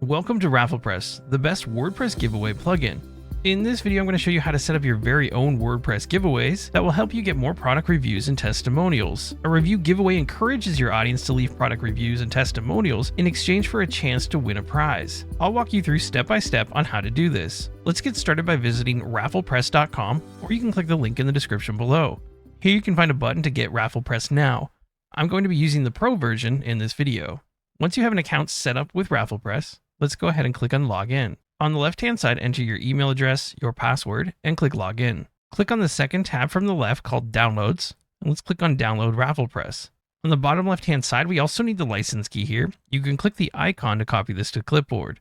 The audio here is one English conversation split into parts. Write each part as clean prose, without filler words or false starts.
Welcome to RafflePress, the best WordPress giveaway plugin. In this video, I'm going to show you how to set up your very own WordPress giveaways that will help you get more product reviews and testimonials. A review giveaway encourages your audience to leave product reviews and testimonials in exchange for a chance to win a prize. I'll walk you through step by step on how to do this. Let's get started by visiting RafflePress.com, or you can click the link in the description below. Here you can find a button to get RafflePress now. I'm going to be using the Pro version in this video. Once you have an account set up with RafflePress, let's go ahead and click on Login. On the left-hand side, enter your email address, your password, and click Login. Click on the second tab from the left called Downloads, and let's click on Download RafflePress. On the bottom left-hand side, we also need the license key here. You can click the icon to copy this to clipboard.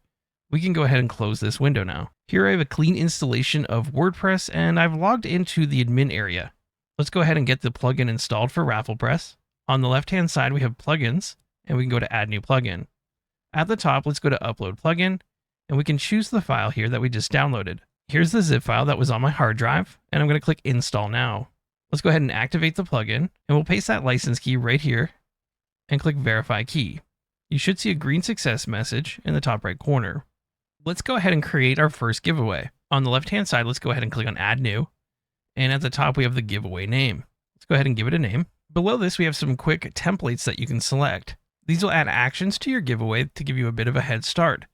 We can go ahead and close this window now. Here I have a clean installation of WordPress, and I've logged into the admin area. Let's go ahead and get the plugin installed for RafflePress. On the left-hand side, we have Plugins, and we can go to Add New Plugin. At the top, let's go to Upload Plugin, and we can choose the file here that we just downloaded. Here's the zip file that was on my hard drive, and I'm going to click Install Now. Let's go ahead and activate the plugin, and we'll paste that license key right here, and click Verify Key. You should see a green success message in the top right corner. Let's go ahead and create our first giveaway. On the left-hand side, let's go ahead and click on Add New, and at the top we have the giveaway name. Let's go ahead and give it a name. Below this, we have some quick templates that you can select. These will add actions to your giveaway to give you a bit of a head start.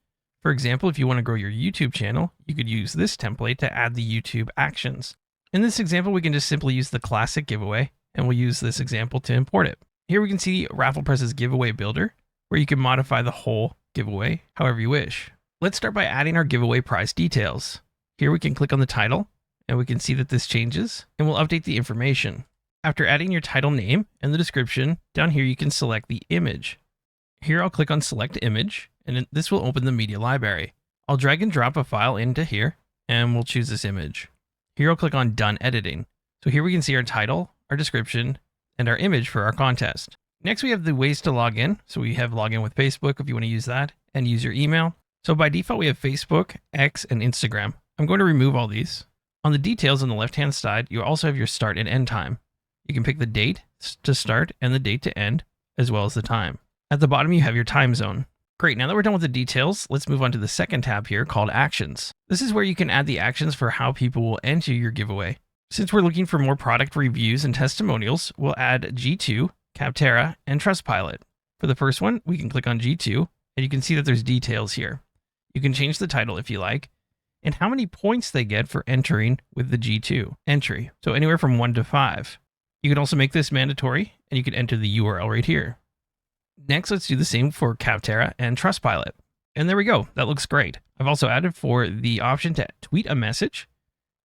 For example, if you want to grow your YouTube channel, you could use this template to add the YouTube actions. In this example, we can just simply use the classic giveaway, and we'll use this example to import it. Here we can see RafflePress's giveaway builder, where you can modify the whole giveaway however you wish. Let's start by adding our giveaway prize details. Here we can click on the title, and we can see that this changes, and we'll update the information. After adding your title name and the description, down here you can select the image. Here I'll click on Select Image, and this will open the media library. I'll drag and drop a file into here, and we'll choose this image. Here I'll click on Done Editing. So here we can see our title, our description, and our image for our contest. Next we have the ways to log in. So we have login with Facebook if you want to use that, and use your email. So by default we have Facebook, X, and Instagram. I'm going to remove all these. On the details on the left-hand side, you also have your start and end time. You can pick the date to start and the date to end, as well as the time. At the bottom, you have your time zone. Great, now that we're done with the details, let's move on to the second tab here called Actions. This is where you can add the actions for how people will enter your giveaway. Since we're looking for more product reviews and testimonials, we'll add G2, Capterra, and Trustpilot. For the first one, we can click on G2, and you can see that there's details here. You can change the title if you like, and how many points they get for entering with the G2 entry. So anywhere from 1 to 5. You can also make this mandatory, and you can enter the URL right here. Next, let's do the same for Capterra and Trustpilot. And there we go. That looks great. I've also added for the option to tweet a message.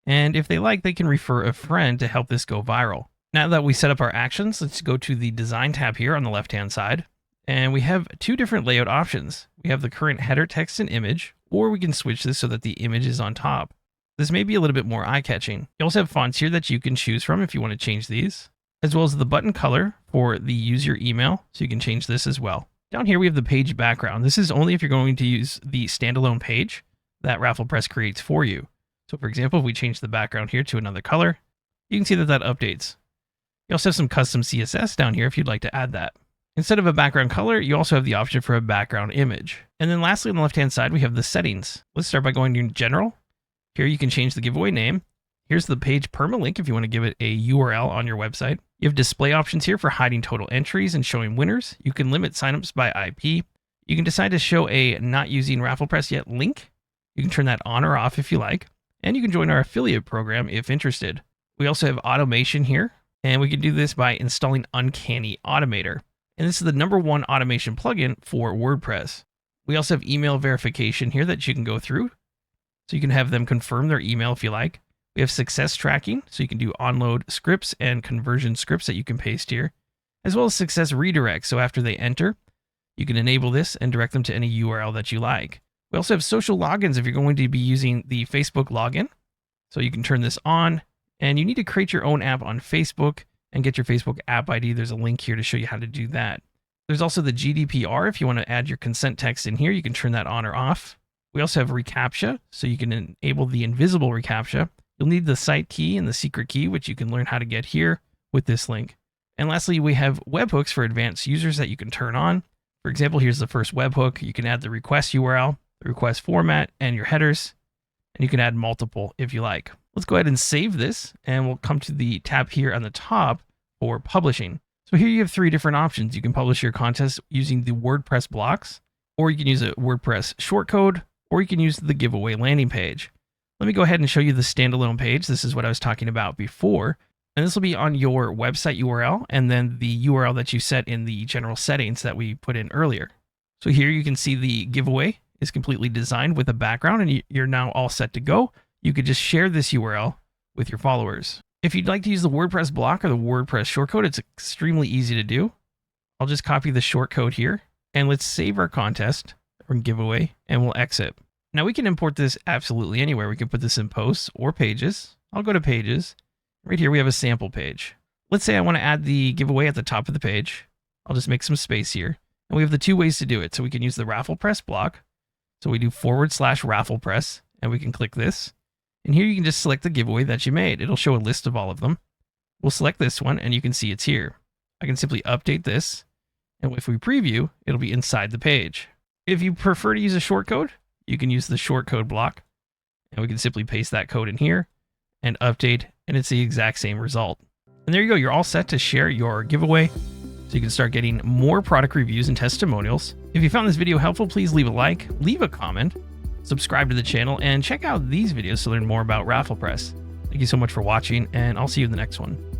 And if they like, they can refer a friend to help this go viral. Now that we set up our actions, let's go to the Design tab here on the left-hand side. And we have two different layout options. We have the current header text and image, or we can switch this so that the image is on top. This may be a little bit more eye-catching. You also have fonts here that you can choose from if you want to change these, as well as the button color for the use your email, so you can change this as well. Down here we have the page background. This is only if you're going to use the standalone page that RafflePress creates for you. So for example, if we change the background here to another color, you can see that that updates. You also have some custom CSS down here if you'd like to add that. Instead of a background color, you also have the option for a background image. And then lastly, on the left-hand side, we have the settings. Let's start by going to General. Here you can change the giveaway name. Here's the page permalink if you want to give it a URL on your website. You have display options here for hiding total entries and showing winners. You can limit signups by IP. You can decide to show a not using RafflePress yet link. You can turn that on or off if you like. And you can join our affiliate program if interested. We also have automation here, and we can do this by installing Uncanny Automator. And this is the #1 automation plugin for WordPress. We also have email verification here that you can go through. So you can have them confirm their email if you like. We have success tracking, so you can do onload scripts and conversion scripts that you can paste here, as well as success redirect. So after they enter, you can enable this and direct them to any URL that you like. We also have social logins if you're going to be using the Facebook login. So you can turn this on, and you need to create your own app on Facebook and get your Facebook app ID. There's a link here to show you how to do that. There's also the GDPR. If you want to add your consent text in here, you can turn that on or off. We also have reCAPTCHA, so you can enable the invisible reCAPTCHA. You'll need the site key and the secret key, which you can learn how to get here with this link. And lastly, we have webhooks for advanced users that you can turn on. For example, here's the first webhook. You can add the request URL, the request format, and your headers. And you can add multiple if you like. Let's go ahead and save this, and we'll come to the tab here on the top for publishing. So here you have 3 different options. You can publish your contest using the WordPress blocks, or you can use a WordPress shortcode, or you can use the giveaway landing page. Let me go ahead and show you the standalone page. This is what I was talking about before. And this will be on your website URL, and then the URL that you set in the general settings that we put in earlier. So here you can see the giveaway is completely designed with a background, and you're now all set to go. You could just share this URL with your followers. If you'd like to use the WordPress block or the WordPress shortcode, it's extremely easy to do. I'll just copy the shortcode here, and let's save our contest or giveaway, and we'll exit. Now we can import this absolutely anywhere. We can put this in posts or pages. I'll go to pages. Right here we have a sample page. Let's say I want to add the giveaway at the top of the page. I'll just make some space here. And we have the 2 ways to do it. So we can use the RafflePress block. So we do /RafflePress, and we can click this. And here you can just select the giveaway that you made. It'll show a list of all of them. We'll select this one, and you can see it's here. I can simply update this, and if we preview, it'll be inside the page. If you prefer to use a shortcode, you can use the shortcode block, and we can simply paste that code in here and update, and it's the exact same result. And there you go. You're all set to share your giveaway, so you can start getting more product reviews and testimonials. If you found this video helpful, please leave a like, leave a comment, subscribe to the channel, and check out these videos to learn more about RafflePress. Thank you so much for watching, and I'll see you in the next one.